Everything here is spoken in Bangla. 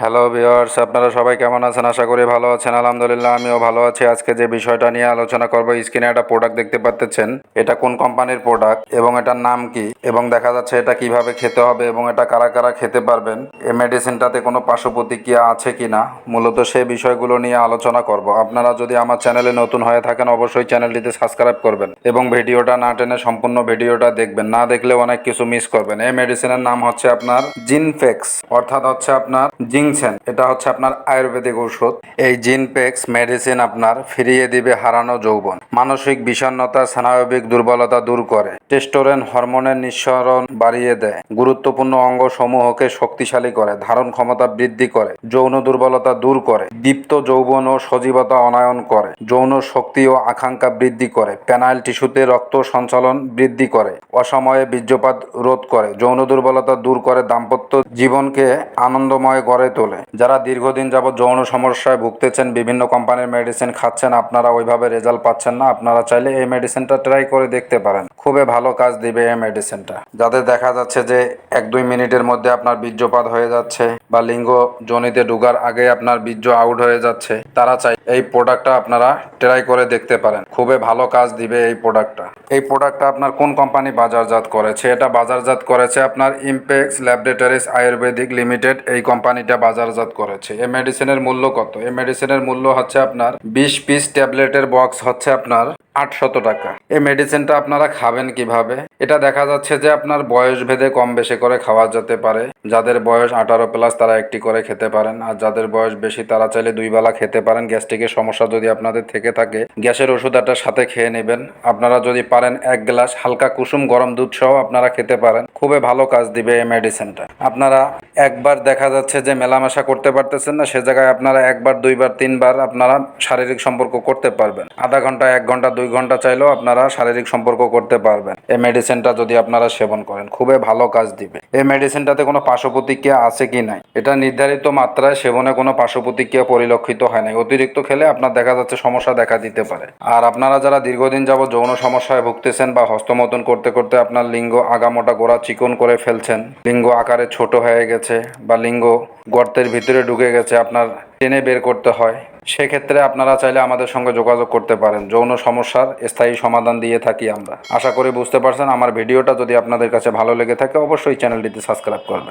হ্যালো ভিউয়ার্স, আপনারা সবাই কেমন আছেন? আশা করি ভালো আছেন। আলহামদুলিল্লাহ আমিও ভালো আছি। আজকে যে বিষয়টা নিয়ে আলোচনা করব, স্ক্রিনে একটা প্রোডাক্ট দেখতে পাচ্ছেন। এটা কোন কোম্পানির প্রোডাক্ট এবং এটার নাম কি, এবং দেখা যাচ্ছে এটা কিভাবে খেতে হবে এবং এটা কারা কারা খেতে পারবেন, এই মেডিসিনটাতে কোনো পার্শ্ব প্রতিক্রিয়া আছে কিনা, মূলত সেই বিষয়গুলো নিয়ে আলোচনা করব। আপনারা যদি আমার চ্যানেলে নতুন হয়ে থাকেন অবশ্যই চ্যানেলটিতে সাবস্ক্রাইব করবেন এবং ভিডিওটা না টেনে সম্পূর্ণ ভিডিওটা দেখবেন। না দেখলে অনেক কিছু মিস করবেন। এই মেডিসিনের নাম হচ্ছে আপনার জিনফেক্স, অর্থাৎ হচ্ছে আপনার জিংসেন। এটা হচ্ছে আপনার আয়ুর্বেদিক ঔষধ। এই জিনপেক্স মেডিসিন আপনার ফিরিয়ে দিবে হারানো যৌবন, মানসিক বিষণ্ণতা, স্নায়বিক দুর্বলতা দূর করে, টেস্টোরেন হরমোনের নিঃসরণ বাড়িয়ে দেয়, গুরুত্বপূর্ণ অঙ্গ সমূহকে শক্তিশালী করে, ধারণ ক্ষমতা বৃদ্ধি করে, যৌন দুর্বলতা দূর করে, দীপ্ত যৌবন ও সজীবতা অনায়ন করে, যৌন শক্তি ও আকাঙ্ক্ষা বৃদ্ধি করে, পেনাইল টিস্যুতে রক্ত সঞ্চালন বৃদ্ধি করে, অসময়ে বীর্যপাত রোধ করে, যৌন দুর্বলতা দূর করে, দাম্পত্য জীবনকে আনন্দময় গড়ে তোলে। যারা দীর্ঘদিন যাবৎ যৌন সমস্যায় ভুগতেছেন, বিভিন্ন কোম্পানির মেডিসিন খাচ্ছেন, আপনারা ওইভাবে রেজাল্ট পাচ্ছেন না, আপনারা চাইলে এই মেডিসিনটা ট্রাই করে দেখতে পারেন। খুবই ভালো কাজ দিবে এই মেডিসিনটা। যাদের দেখা যাচ্ছে যে 1-2 মিনিটের মধ্যে আপনার বীর্যপাত হয়ে যাচ্ছে বা লিঙ্গ যোনিতে ঢোকার আগে আপনার বীর্য আউট হয়ে যাচ্ছে, তারা চাই এই প্রোডাক্টটা আপনারা ট্রাই করে দেখতে পারেন। খুবই ভালো কাজ দিবে এই প্রোডাক্টটা। এই প্রোডাক্টটা আপনার কোন কোম্পানি বাজারজাত করেছে? এটা বাজারজাত করেছে আপনার ইমপেক্স ল্যাবরেটরিজ আয়ুর্বেদিক লিমিটেড। এই কোম্পানিটা বাজারজাত করেছে। এই মেডিসিনের মূল্য কত? এই মেডিসিনের মূল্য হচ্ছে আপনার 20 পিস ট্যাবলেটের বক্স হচ্ছে আপনার 800 টাকা। এই মেডিসিনটা আপনারা খাবেন কিভাবে? এটা দেখা যাচ্ছে যে আপনার বয়স ভেদে কম বেশি করে খাওয়া যেতে পারে। যাদের বয়স 18+ তারা একটি করে খেতে পারেন, আর যাদের বয়স বেশি তারা চাইলে 2 বেলা খেতে পারেন। গ্যাস্ট্রিকের সমস্যা যদি আপনাদের থেকে থাকে, গ্যাসের ওষুধ একটার সাথে খেয়ে নেবেন। আপনারা যদি পারেন 1 গ্লাস হালকা কুসুম গরম দুধ সহ আপনারা খেতে পারেন। খুবই ভালো কাজ দিবে এই মেডিসিনটা। আপনারা একবার দেখা যাচ্ছে যে মেলামেশা করতে পারতেছেন না, সে জায়গায় আপনারা 1বার 2বার 3বার আপনারা শারীরিক সম্পর্ক করতে পারবেন। আধা ঘন্টা 1 ঘন্টা 2 ঘন্টা চাইলেও আপনারা শারীরিক সম্পর্ক করতে পারবেন এই মেডিসিনটা যদি আপনারা সেবন করেন। খুবই ভালো কাজ দিবে। এই মেডিসিনটাতে কোনো পার্শ্ব প্রতিক্রিয়া আছে কি নাই, এটা নির্ধারিত মাত্রায় সেবনে কোনো পার্শ্ব প্রতিক্রিয়া পরিলক্ষিত হয় নাই। অতিরিক্ত খেলে আপনার দেখা যাচ্ছে সমস্যা দেখা দিতে পারে। আর আপনারা যারা দীর্ঘদিন যাবত যৌন সমস্যায় ভুগতেছেন বা হস্তমৈথুন করতে করতে আপনার লিঙ্গ আগামোটা গোড়া চিকন করে ফেলছেন, লিঙ্গ আকারে ছোট হয়ে গেছে বা লিঙ্গ গর্তের ভিতরে ঢুকে গেছে, আপনার টেনে বের করতে হয়, সেক্ষেত্রে আপনারা চাইলে আমাদের সঙ্গে যোগাযোগ করতে পারেন। যৌন সমস্যার স্থায়ী সমাধান দিয়ে থাকি আমরা। আশা করি বুঝতে পারছেন। আমার ভিডিওটা যদি আপনাদের কাছে ভালো লেগে থাকে অবশ্যই চ্যানেলটিতে সাবস্ক্রাইব করবেন।